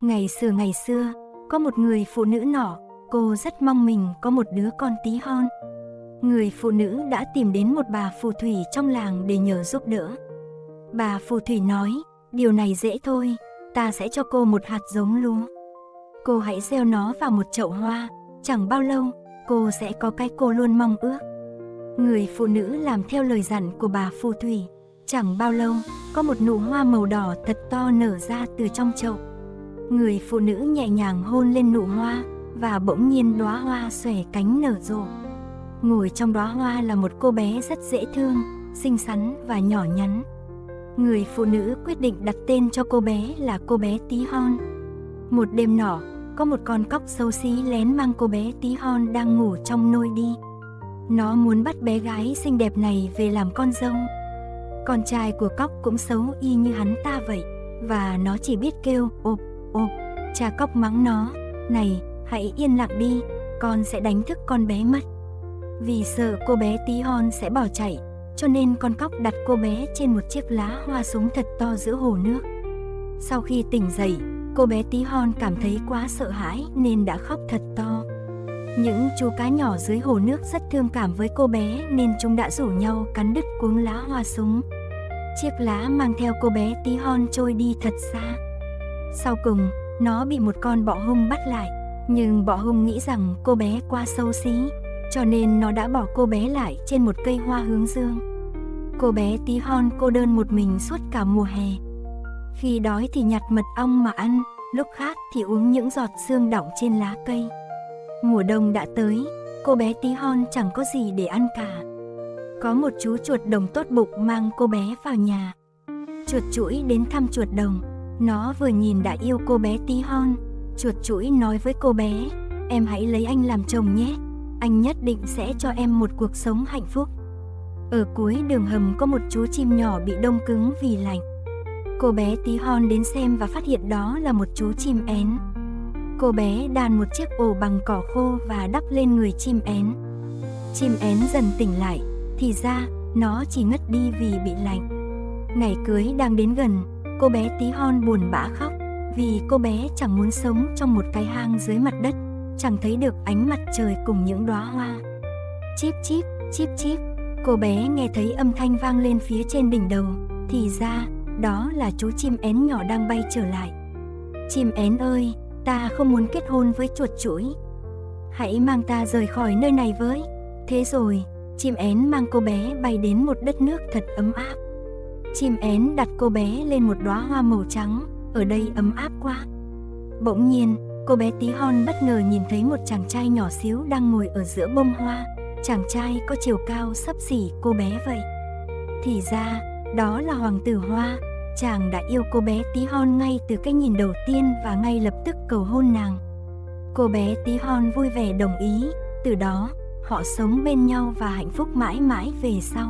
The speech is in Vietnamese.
Ngày xưa, có một người phụ nữ nọ, cô rất mong mình có một đứa con tí hon. Người phụ nữ đã tìm đến một bà phù thủy trong làng để nhờ giúp đỡ. Bà phù thủy nói, điều này dễ thôi, ta sẽ cho cô một hạt giống lúa. Cô hãy gieo nó vào một chậu hoa, chẳng bao lâu, cô sẽ có cái cô luôn mong ước. Người phụ nữ làm theo lời dặn của bà phù thủy. Chẳng bao lâu, có một nụ hoa màu đỏ thật to nở ra từ trong chậu. Người phụ nữ nhẹ nhàng hôn lên nụ hoa, và bỗng nhiên đóa hoa xòe cánh nở rộ. Ngồi trong đóa hoa là một cô bé rất dễ thương, xinh xắn và nhỏ nhắn. Người phụ nữ quyết định đặt tên cho cô bé là cô bé tí hon. Một đêm nọ, có một con cóc xấu xí lén mang cô bé tí hon đang ngủ trong nôi đi. Nó muốn bắt bé gái xinh đẹp này về làm con dâu. Con trai của cóc cũng xấu y như hắn ta vậy, và nó chỉ biết kêu ộp ộp. Cha cóc mắng nó, này, hãy yên lặng đi, con sẽ đánh thức con bé mất. Vì sợ cô bé tí hon sẽ bỏ chạy, cho nên con cóc đặt cô bé trên một chiếc lá hoa súng thật to giữa hồ nước. Sau khi tỉnh dậy, cô bé tí hon cảm thấy quá sợ hãi nên đã khóc thật to. Những chú cá nhỏ dưới hồ nước rất thương cảm với cô bé nên chúng đã rủ nhau cắn đứt cuống lá hoa súng. Chiếc lá mang theo cô bé tí hon trôi đi thật xa. Sau cùng, nó bị một con bọ hung bắt lại, nhưng bọ hung nghĩ rằng cô bé quá xấu xí, cho nên nó đã bỏ cô bé lại trên một cây hoa hướng dương. Cô bé tí hon cô đơn một mình suốt cả mùa hè. Khi đói thì nhặt mật ong mà ăn, lúc khát thì uống những giọt sương đọng trên lá cây. Mùa đông đã tới, cô bé tí hon chẳng có gì để ăn cả. Có một chú chuột đồng tốt bụng mang cô bé vào nhà. Chuột chũi đến thăm chuột đồng, nó vừa nhìn đã yêu cô bé tí hon. Chuột chũi nói với cô bé, em hãy lấy anh làm chồng nhé, anh nhất định sẽ cho em một cuộc sống hạnh phúc. Ở cuối đường hầm có một chú chim nhỏ bị đông cứng vì lạnh. Cô bé tí hon đến xem và phát hiện đó là một chú chim én. Cô bé đan một chiếc ổ bằng cỏ khô và đắp lên người chim én. Chim én dần tỉnh lại, thì ra nó chỉ ngất đi vì bị lạnh. Ngày cưới đang đến gần, cô bé tí hon buồn bã khóc, vì cô bé chẳng muốn sống trong một cái hang dưới mặt đất, chẳng thấy được ánh mặt trời cùng những đóa hoa. Chíp chíp, chíp chíp, cô bé nghe thấy âm thanh vang lên phía trên đỉnh đầu, thì ra đó là chú chim én nhỏ đang bay trở lại. Chim én ơi, ta không muốn kết hôn với chuột chũi, hãy mang ta rời khỏi nơi này với. Thế rồi, chim én mang cô bé bay đến một đất nước thật ấm áp. Chim én đặt cô bé lên một đóa hoa màu trắng, ở đây ấm áp quá. Bỗng nhiên, cô bé tí hon bất ngờ nhìn thấy một chàng trai nhỏ xíu đang ngồi ở giữa bông hoa. Chàng trai có chiều cao xấp xỉ cô bé vậy. Thì ra, đó là hoàng tử hoa. Chàng đã yêu cô bé tí hon ngay từ cái nhìn đầu tiên và ngay lập tức cầu hôn nàng. Cô bé tí hon vui vẻ đồng ý, từ đó, họ sống bên nhau và hạnh phúc mãi mãi về sau.